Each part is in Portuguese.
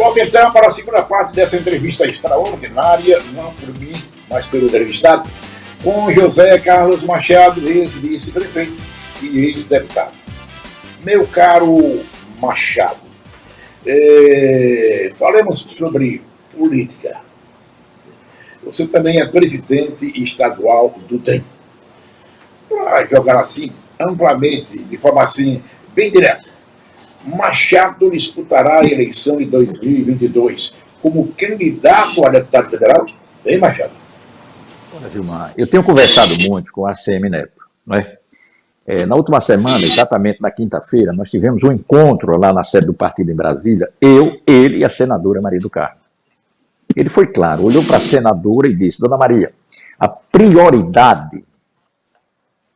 Volto então para a segunda parte dessa entrevista extraordinária, não por mim, mas pelo entrevistado, com José Carlos Machado, ex-vice-prefeito e ex-deputado. Meu caro Machado, falemos sobre política. Você também é presidente estadual do DEM. Para jogar assim, amplamente, de forma assim, bem direta, Machado disputará a eleição de 2022 como candidato a deputado federal? Bem, Machado? Olha, Vilmar, eu tenho conversado muito com a ACM Neto, não é? Na última semana, exatamente na quinta-feira, nós tivemos um encontro lá na sede do partido em Brasília, eu, ele e a senadora Maria do Carmo. Ele foi claro, olhou para a senadora e disse: Dona Maria, a prioridade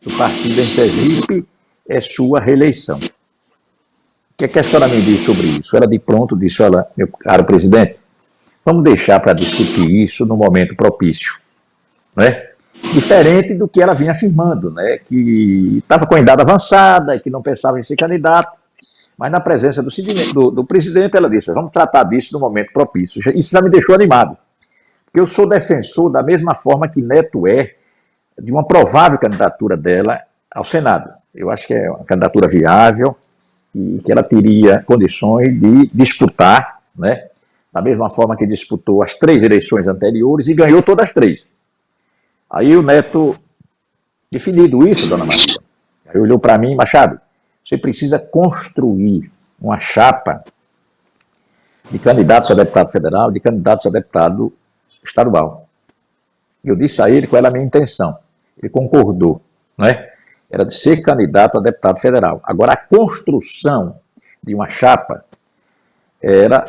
do partido em Sergipe é sua reeleição. O que a senhora me diz sobre isso? Ela de pronto disse: olha, meu caro presidente, vamos deixar para discutir isso no momento propício, não é? Diferente do que ela vinha afirmando, né? Que estava com a idade avançada, que não pensava em ser candidato, mas na presença do presidente ela disse: vamos tratar disso no momento propício. Isso já me deixou animado, porque eu sou defensor da mesma forma que Neto é de uma provável candidatura dela ao Senado. Eu acho que é uma candidatura viável e que ela teria condições de disputar, né, da mesma forma que disputou as 3 eleições anteriores e ganhou todas as 3. Aí o Neto, definido isso, Dona Maria, aí olhou para mim: Machado, você precisa construir uma chapa de candidatos a deputado federal, de candidatos a deputado estadual. Eu disse a ele qual era a minha intenção. Ele concordou, não é? Era de ser candidato a deputado federal. Agora, a construção de uma chapa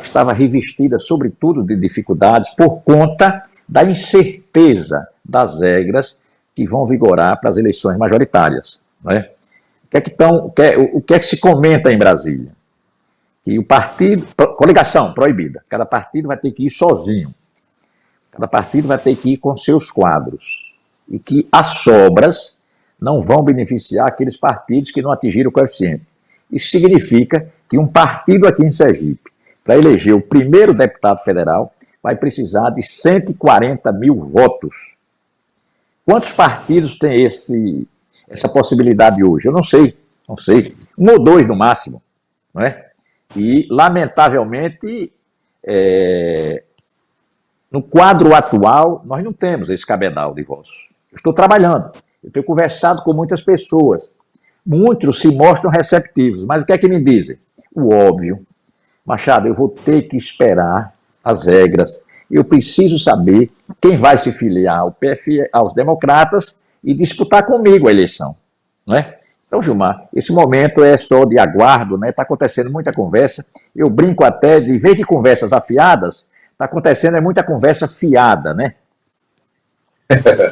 estava revestida, sobretudo, de dificuldades por conta da incerteza das regras que vão vigorar para as eleições majoritárias, não é? O que é que se comenta em Brasília? Que o partido, coligação proibida, cada partido vai ter que ir sozinho, cada partido vai ter que ir com seus quadros, e que as sobras não vão beneficiar aqueles partidos que não atingiram o coeficiente. Isso significa que um partido aqui em Sergipe, para eleger o primeiro deputado federal, vai precisar de 140 mil votos. Quantos partidos têm essa possibilidade hoje? Eu não sei. 1 ou 2 no máximo, não é? E, lamentavelmente, no quadro atual, nós não temos esse cabedal de votos. Eu estou trabalhando, eu tenho conversado com muitas pessoas, muitos se mostram receptivos, mas o que é que me dizem? O óbvio: Machado, eu vou ter que esperar as regras, eu preciso saber quem vai se filiar ao PF, aos democratas e disputar comigo a eleição, não é? Então, Gilmar, esse momento é só de aguardo, né? Está acontecendo muita conversa, eu brinco até, de vez de conversas afiadas, está acontecendo muita conversa fiada, né?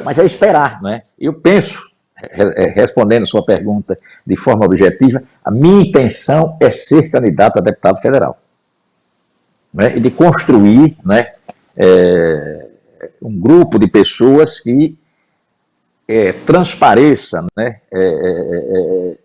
Mas é esperar, não é? Eu penso, respondendo a sua pergunta de forma objetiva, a minha intenção é ser candidato a deputado federal, né? E de construir, né, um grupo de pessoas que transpareça, né,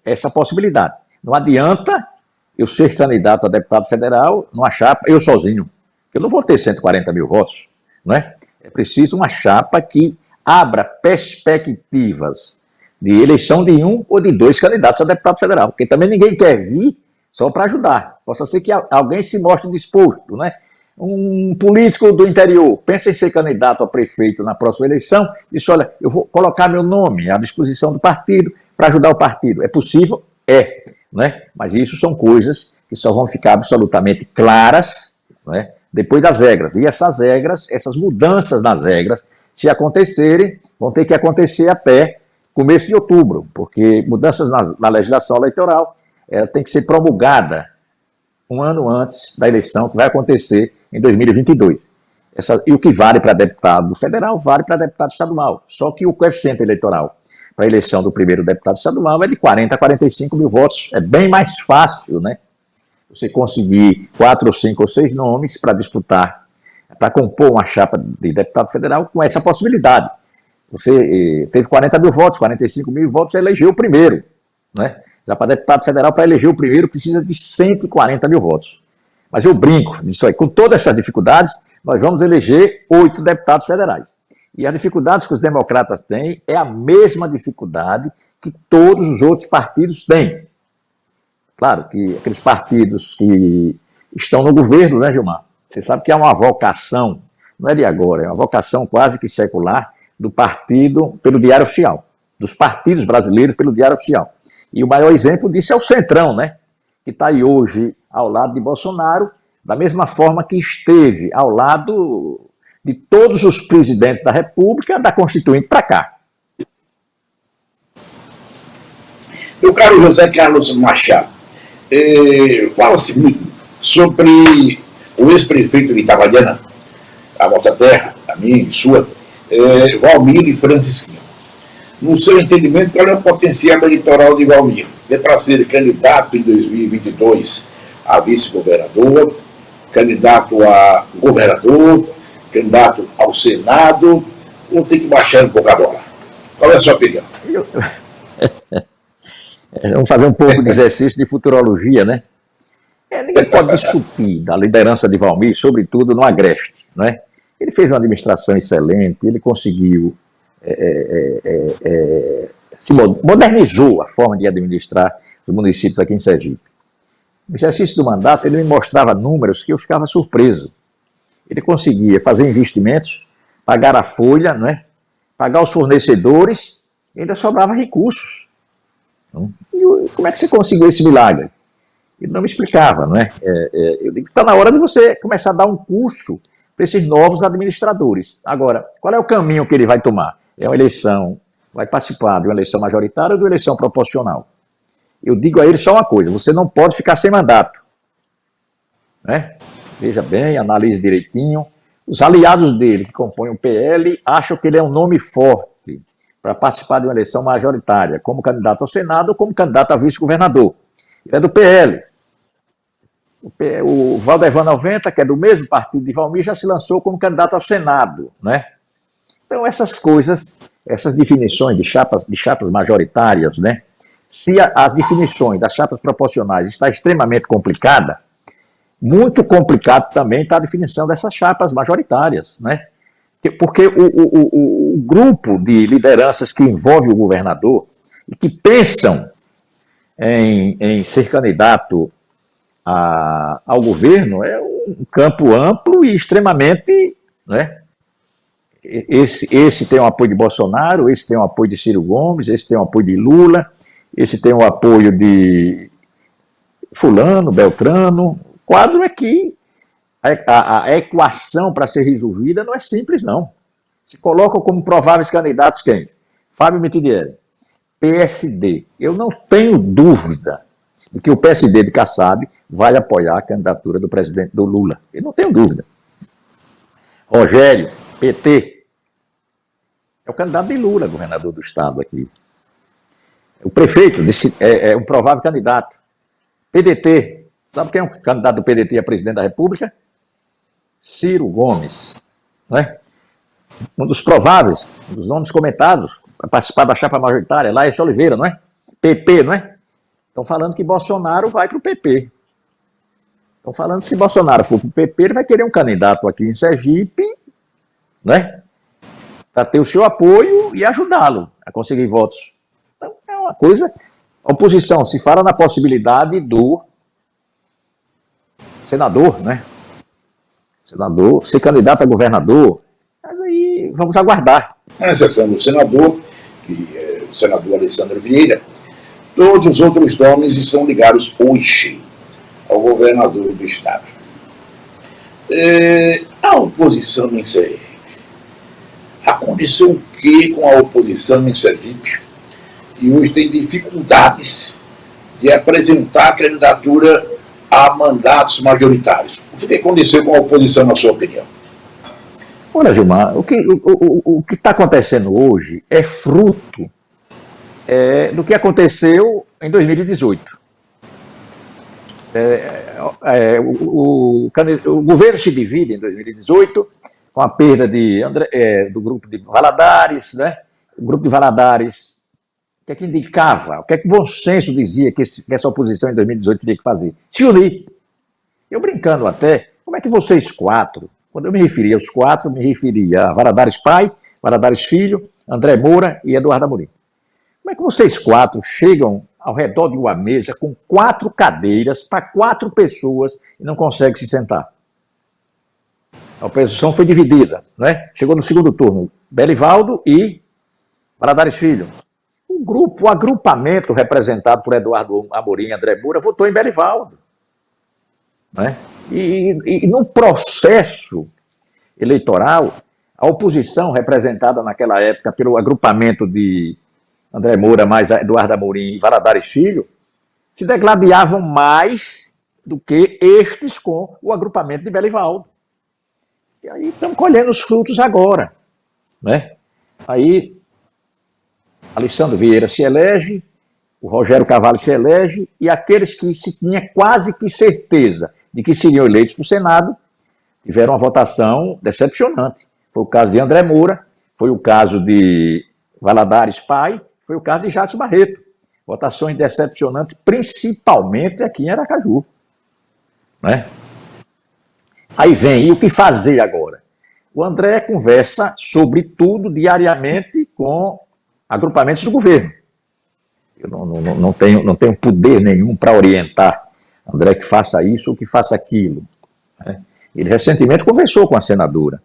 essa possibilidade. Não adianta eu ser candidato a deputado federal numa chapa, eu sozinho. Eu não vou ter 140 mil votos, não é? É preciso uma chapa que abra perspectivas de eleição de 1 ou de 2 candidatos a deputado federal, porque também ninguém quer vir só para ajudar. Possa ser que alguém se mostre disposto, né? Um político do interior pensa em ser candidato a prefeito na próxima eleição, diz: olha, eu vou colocar meu nome à disposição do partido para ajudar o partido. É possível? É, né? Mas isso são coisas que só vão ficar absolutamente claras, né, depois das regras. E essas regras, essas mudanças nas regras, se acontecerem, vão ter que acontecer até começo de outubro, porque mudanças na legislação eleitoral tem que ser promulgada um ano antes da eleição que vai acontecer em 2022. E o que vale para deputado federal, vale para deputado estadual. Só que o coeficiente eleitoral para a eleição do primeiro deputado estadual é de 40 a 45 mil votos. É bem mais fácil, né? Você conseguir 4 ou 5 ou 6 nomes para disputar, para compor uma chapa de deputado federal com essa possibilidade. Você teve 40 mil votos, 45 mil votos, você elegeu o primeiro, né? Já para deputado federal, para eleger o primeiro, precisa de 140 mil votos. Mas eu brinco disso aí. Com todas essas dificuldades, nós vamos eleger 8 deputados federais. E as dificuldades que os democratas têm é a mesma dificuldade que todos os outros partidos têm. Claro que aqueles partidos que estão no governo, né, Gilmar? Você sabe que é uma vocação, não é de agora, é uma vocação quase que secular do partido pelo Diário Oficial, dos partidos brasileiros pelo Diário Oficial. E o maior exemplo disso é o Centrão, né? Que está aí hoje ao lado de Bolsonaro, da mesma forma que esteve ao lado de todos os presidentes da República, da Constituinte para cá. Meu caro José Carlos Machado, fala-se muito sobre o ex-prefeito de Itabaiana, a nossa terra, a minha e sua, Valmir e Francisquinho. No seu entendimento, qual é o potencial eleitoral de Valmir? É para ser candidato em 2022 a vice-governador, candidato a governador, candidato ao Senado, ou tem que baixar um pouco a bola? Qual é a sua opinião? Vamos fazer um pouco de exercício de futurologia, né? Ninguém pode discutir da liderança de Valmir, sobretudo no Agreste, não é? Ele fez uma administração excelente, ele conseguiu, se modernizou a forma de administrar os municípios aqui em Sergipe. No exercício do mandato, ele me mostrava números que eu ficava surpreso. Ele conseguia fazer investimentos, pagar a folha, não é? Pagar os fornecedores, e ainda sobrava recursos. E como é que você conseguiu esse milagre? Ele não me explicava, não é? Eu digo que está na hora de você começar a dar um curso para esses novos administradores. Agora, qual é o caminho que ele vai tomar? É uma eleição, vai participar de uma eleição majoritária ou de uma eleição proporcional? Eu digo a ele só uma coisa, você não pode ficar sem mandato. Né? Veja bem, analise direitinho. Os aliados dele, que compõem o PL, acham que ele é um nome forte para participar de uma eleição majoritária, como candidato ao Senado ou como candidato a vice-governador. Ele é do PL. O Valdevan 90, que é do mesmo partido de Valmir, já se lançou como candidato ao Senado. Né? Então, essas coisas, essas definições de chapas majoritárias, né? Se as definições das chapas proporcionais está extremamente complicada, muito complicado também está a definição dessas chapas majoritárias, né? Porque o grupo de lideranças que envolve o governador e que pensam em ser candidato ao governo é um campo amplo e extremamente, né? Esse tem o apoio de Bolsonaro, esse tem o apoio de Ciro Gomes, esse tem o apoio de Lula, esse tem o apoio de fulano, Beltrano. O quadro é que a equação para ser resolvida não é simples, não. Se colocam como prováveis candidatos quem? Fábio Mitidieri, PSD. Eu não tenho dúvida de que o PSD de Kassab vai apoiar a candidatura do presidente do Lula. Eu não tenho dúvida. Rogério, PT. É o candidato de Lula, governador do estado aqui. O prefeito é um provável candidato. PDT. Sabe quem é um candidato do PDT a presidente da República? Ciro Gomes. Não é? Um dos prováveis, um dos nomes comentados para participar da chapa majoritária, Laércio Oliveira, não é? PP, não é? Estão falando que Bolsonaro vai para o PP. Estão falando que se Bolsonaro for para o PP, ele vai querer um candidato aqui em Sergipe, não é? Para ter o seu apoio e ajudá-lo a conseguir votos. Então, é uma coisa... A oposição se fala na possibilidade do senador, né? Senador, ser candidato a governador. Mas aí vamos aguardar. A exceção do senador, que é o senador Alessandro Vieira, todos os outros nomes estão ligados hoje ao governador do estado. A oposição em Sergipe. Aconteceu o que com a oposição em Sergipe? E hoje tem dificuldades de apresentar a candidatura a mandatos majoritários. O que aconteceu com a oposição, na sua opinião? Olha, Gilmar, o que está acontecendo hoje é fruto do que aconteceu em 2018. O governo se divide em 2018 com a perda do grupo de Valadares, né? O grupo de Valadares, o que indicava, o que o bom senso dizia que essa oposição em 2018 teria que fazer? Se unir. Eu brincando até, como é que vocês quatro, quando eu me referia aos quatro, me referia a Valadares pai, Valadares filho, André Moura e Eduardo Amorim. Como é que vocês quatro chegam ao redor de uma mesa com 4 cadeiras para 4 pessoas e não conseguem se sentar? A oposição foi dividida, né? Chegou no segundo turno, Belivaldo e Valadares Filho. O grupo, o agrupamento representado por Eduardo Amorim e André Moura votou em Belivaldo. Né? E no processo eleitoral, a oposição representada naquela época pelo agrupamento de André Moura mais Eduardo Amorim e Valadares Filho se degladiavam mais do que estes com o agrupamento de Belivaldo. E aí estamos colhendo os frutos agora. Né? Aí Alessandro Vieira se elege, o Rogério Carvalho se elege, e aqueles que se tinha quase que certeza de que seriam eleitos para o Senado tiveram uma votação decepcionante. Foi o caso de André Moura, foi o caso de Valadares pai, foi o caso de Jadson Barreto. Votações decepcionantes, principalmente aqui em Aracaju. Né? Aí vem, e o que fazer agora? O André conversa sobre tudo diariamente com agrupamentos do governo. Eu não tenho poder nenhum para orientar André que faça isso ou que faça aquilo. Né? Ele recentemente conversou com a senadora.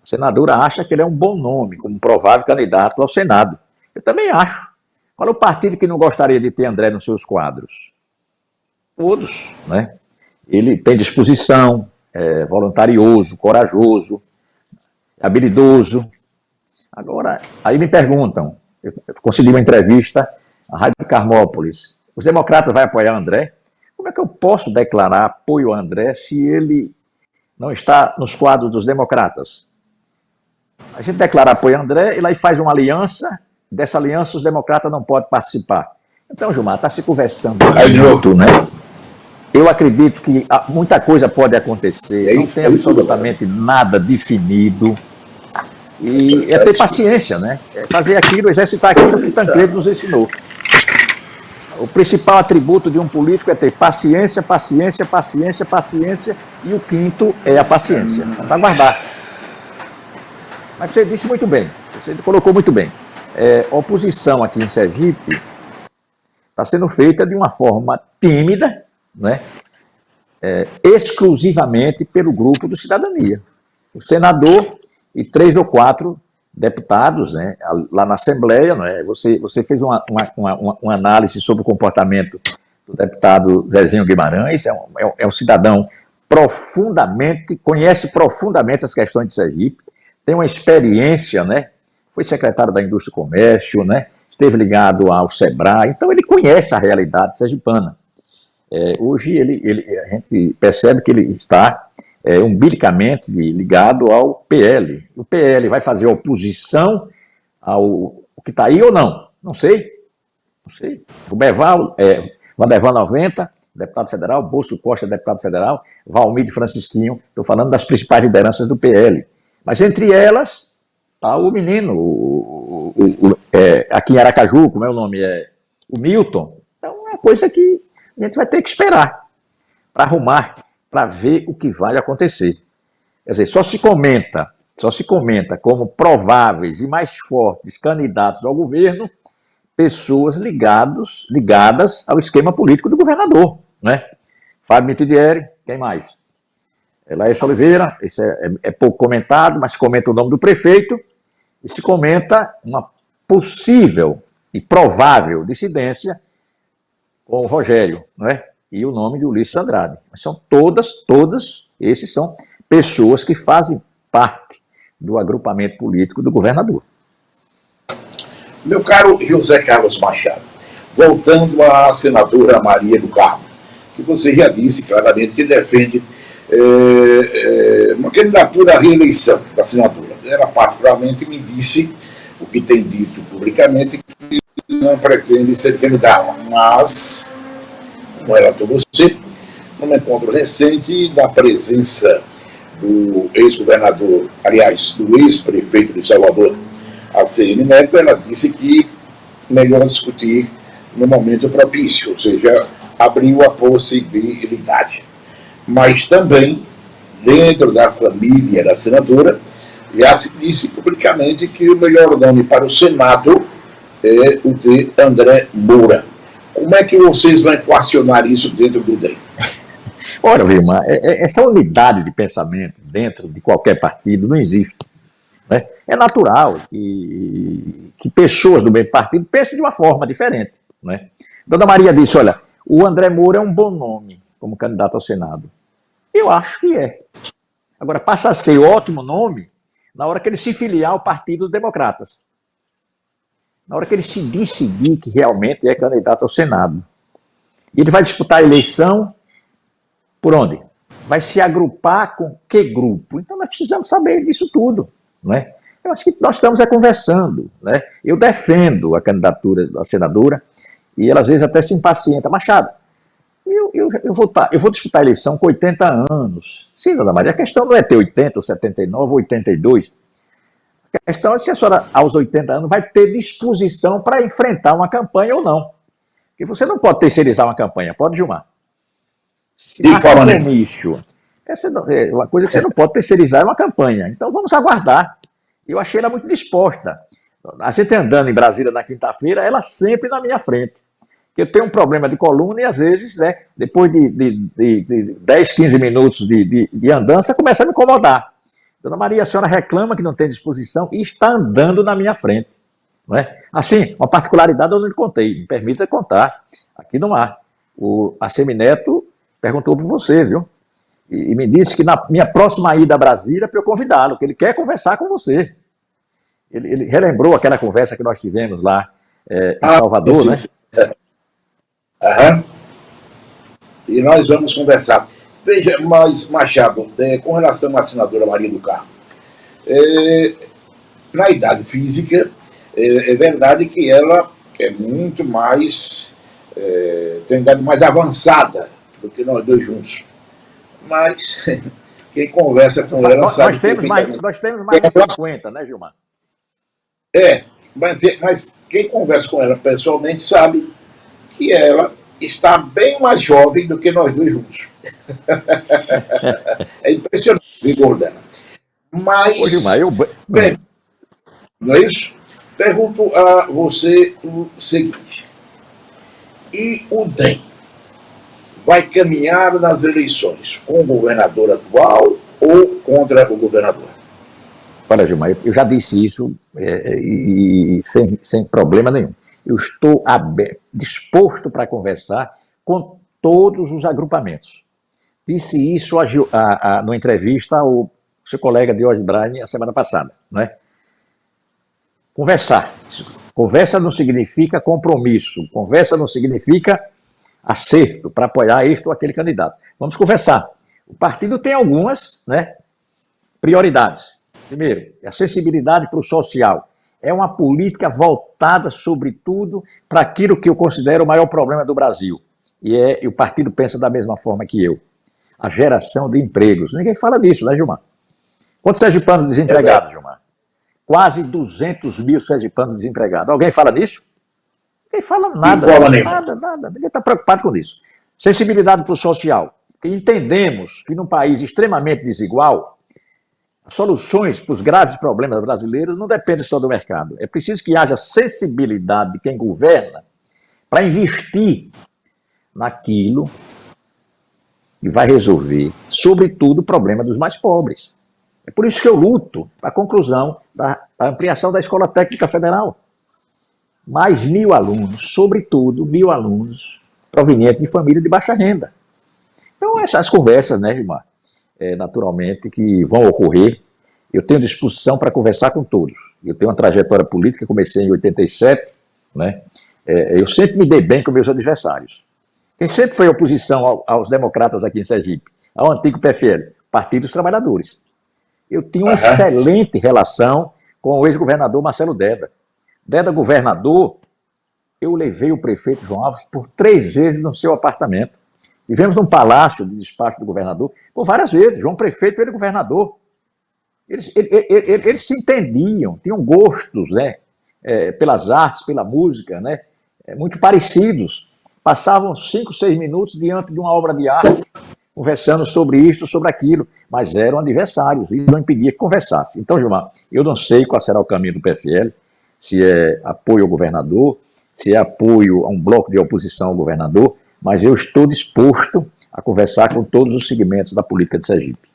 A senadora acha que ele é um bom nome, como provável candidato ao Senado. Eu também acho. Qual é o partido que não gostaria de ter André nos seus quadros? Todos. Né? Ele tem disposição, é voluntarioso, corajoso, habilidoso. Agora, aí me perguntam, eu consegui uma entrevista à Rádio Carmópolis, os democratas vão apoiar André? Como é que eu posso declarar apoio a André se ele não está nos quadros dos democratas? A gente declara apoio a André, ele aí faz uma aliança, dessa aliança os democratas não podem participar. Então, Gilmar, está se conversando muito, né? Eu acredito que muita coisa pode acontecer, não tem absolutamente nada definido. E é ter paciência, né? É fazer aquilo, exercitar aquilo que Tancredo nos ensinou. O principal atributo de um político é ter paciência, paciência, paciência, paciência, e o quinto é a paciência. Para aguardar. Mas você disse muito bem, você colocou muito bem. A oposição aqui em Sergipe está sendo feita de uma forma tímida, né? Exclusivamente pelo grupo do Cidadania. O senador e 3 ou 4 deputados, né, lá na Assembleia. Né, você fez uma análise sobre o comportamento do deputado Zezinho Guimarães, é um cidadão conhece profundamente as questões de Sergipe, tem uma experiência, né, foi secretário da Indústria e Comércio, né, esteve ligado ao SEBRAE, então ele conhece a realidade sergipana. Hoje a gente percebe que ele está umbilicamente ligado ao PL. O PL vai fazer oposição ao que está aí ou não? Não sei. O Vanderval 90, deputado federal, Bosco Costa, deputado federal, Valmir de Francisquinho, estou falando das principais lideranças do PL. Mas entre elas está o menino, aqui em Aracaju, como é o nome? O Milton. Então é uma coisa que a gente vai ter que esperar para arrumar, para ver o que vai acontecer. Quer dizer, só se comenta como prováveis e mais fortes candidatos ao governo pessoas ligadas ao esquema político do governador. Né? Fábio Mitidieri, quem mais? Laércio Oliveira, esse é pouco comentado, mas comenta o nome do prefeito, e se comenta uma possível e provável dissidência com o Rogério, né? E o nome de Ulisses Andrade. Mas são todas, esses são pessoas que fazem parte do agrupamento político do governador. Meu caro José Carlos Machado, voltando à senadora Maria do Carmo, que você já disse claramente que defende uma candidatura à reeleição da senadora. Ela particularmente me disse, o que tem dito publicamente, que não pretende ser candidata, mas, como relatou você, num encontro recente da presença do ex-governador, aliás, do ex-prefeito de Salvador, ACM Neto, ela disse que melhor discutir no momento propício, ou seja, abriu a possibilidade. mas também, dentro da família da senadora, já se disse publicamente que o melhor nome para o Senado é o de André Moura. Como é que vocês vão equacionar isso dentro do DEM? Ora, Vilma, essa unidade de pensamento dentro de qualquer partido não existe. Né? É natural que pessoas do mesmo partido pensem de uma forma diferente. Né? Dona Maria disse, olha, o André Moura é um bom nome como candidato ao Senado. Eu acho que é. Agora, passa a ser ótimo nome na hora que ele se filiar ao Partido dos Democratas. Na hora que ele se decidir que realmente é candidato ao Senado. E ele vai disputar a eleição por onde? Vai se agrupar com que grupo? Então nós precisamos saber disso tudo. Não é? Eu acho que nós estamos conversando. Né? Eu defendo a candidatura da senadora e ela às vezes até se impacienta. Machado, eu vou disputar a eleição com 80 anos. Sim, dona Maria, a questão não é ter 80, 79, 82. A questão é se a senhora, aos 80 anos, vai ter disposição para enfrentar uma campanha ou não. Porque você não pode terceirizar uma campanha, pode, Gilmar? Se há compromisso, é uma coisa que você não pode terceirizar é uma campanha. Então vamos aguardar. Eu achei ela muito disposta. A gente andando em Brasília na quinta-feira, ela sempre na minha frente. Eu tenho um problema de coluna e às vezes, né, depois de 10, 15 minutos de andança, começa a me incomodar. Dona Maria, a senhora reclama que não tem disposição e está andando na minha frente. Não é? Assim, uma particularidade eu não lhe contei, me permita contar, aqui no ar. O Assemineto perguntou por você, viu? E me disse que na minha próxima ida a Brasília, para eu convidá-lo, que ele quer conversar com você. Ele relembrou aquela conversa que nós tivemos lá em Salvador, né? Aham. E nós vamos conversar. Veja, mas, Machado, com relação à senadora Maria do Carmo, na idade física, é verdade que ela é muito mais, tem idade mais avançada do que nós dois juntos. Mas quem conversa com ela sabe... Nós temos mais de 50, né, Gilmar? Mas quem conversa com ela pessoalmente sabe que ela está bem mais jovem do que nós dois juntos. É impressionante o vigor dela. Mas, ô, Gilmar, não é isso? Pergunto a você o seguinte. E o DEM vai caminhar nas eleições com o governador atual ou contra o governador? Olha, Gilmar, eu já disse isso e sem problema nenhum. Eu estou disposto para conversar com todos os agrupamentos. Disse isso numa entrevista ao seu colega Diógenes Braga a semana passada. Não é? Conversar. Conversa não significa compromisso. Conversa não significa acerto para apoiar este ou aquele candidato. Vamos conversar. O partido tem algumas, né, prioridades. Primeiro, a acessibilidade para o social. É uma política voltada, sobretudo, para aquilo que eu considero o maior problema do Brasil. E o partido pensa da mesma forma que eu. A geração de empregos. Ninguém fala disso, né, Gilmar? Quantos sergipanos desempregados, Gilmar? Quase 200 mil sergipanos desempregados. Alguém fala nisso? Ninguém fala nada. Nada. Ninguém está preocupado com isso. Sensibilidade para o social. Entendemos que num país extremamente desigual, soluções para os graves problemas brasileiros não dependem só do mercado. É preciso que haja sensibilidade de quem governa para investir naquilo que vai resolver, sobretudo, o problema dos mais pobres. É por isso que eu luto para a conclusão da ampliação da Escola Técnica Federal. Mais 1.000 alunos, sobretudo 1.000 alunos provenientes de família de baixa renda. Então, essas conversas, né, Gilmar, naturalmente, que vão ocorrer. Eu tenho disposição para conversar com todos. Eu tenho uma trajetória política, comecei em 87, né? Eu sempre me dei bem com meus adversários. Quem sempre foi oposição aos democratas aqui em Sergipe, ao antigo PFL, Partido dos Trabalhadores. Eu tinha uma excelente relação com o ex-governador Marcelo Deda. Deda governador, eu levei o prefeito João Alves por 3 vezes no seu apartamento. Vivemos num palácio de despacho do governador por várias vezes. João prefeito, ele governador. Eles se entendiam, tinham gostos, né, pelas artes, pela música, né, muito parecidos. Passavam 5, 6 minutos diante de uma obra de arte, conversando sobre isto, sobre aquilo, mas eram adversários, isso não impedia que conversasse. Então, Gilmar, eu não sei qual será o caminho do PFL, se é apoio ao governador, se é apoio a um bloco de oposição ao governador, mas eu estou disposto a conversar com todos os segmentos da política de Sergipe.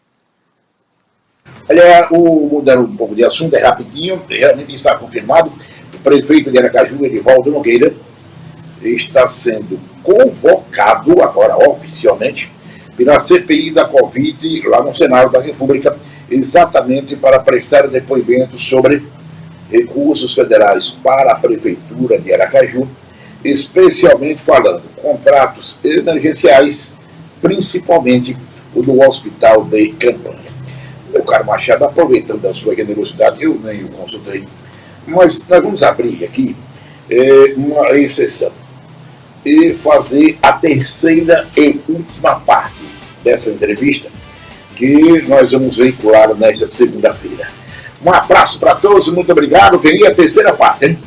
Olha, mudando um pouco de assunto, é rapidinho, realmente está confirmado, o prefeito de Aracaju, Edivaldo Nogueira, está sendo convocado, agora oficialmente, pela CPI da Covid, lá no Senado da República, exatamente para prestar depoimento sobre recursos federais para a Prefeitura de Aracaju, especialmente falando contratos emergenciais, principalmente o do Hospital de Campanha. Meu caro Machado, aproveitando a sua generosidade, eu nem o consultei, mas nós vamos abrir aqui uma exceção e fazer a terceira e última parte dessa entrevista que nós vamos veicular nesta segunda-feira. Um abraço para todos, muito obrigado. Vem aí a terceira parte, hein?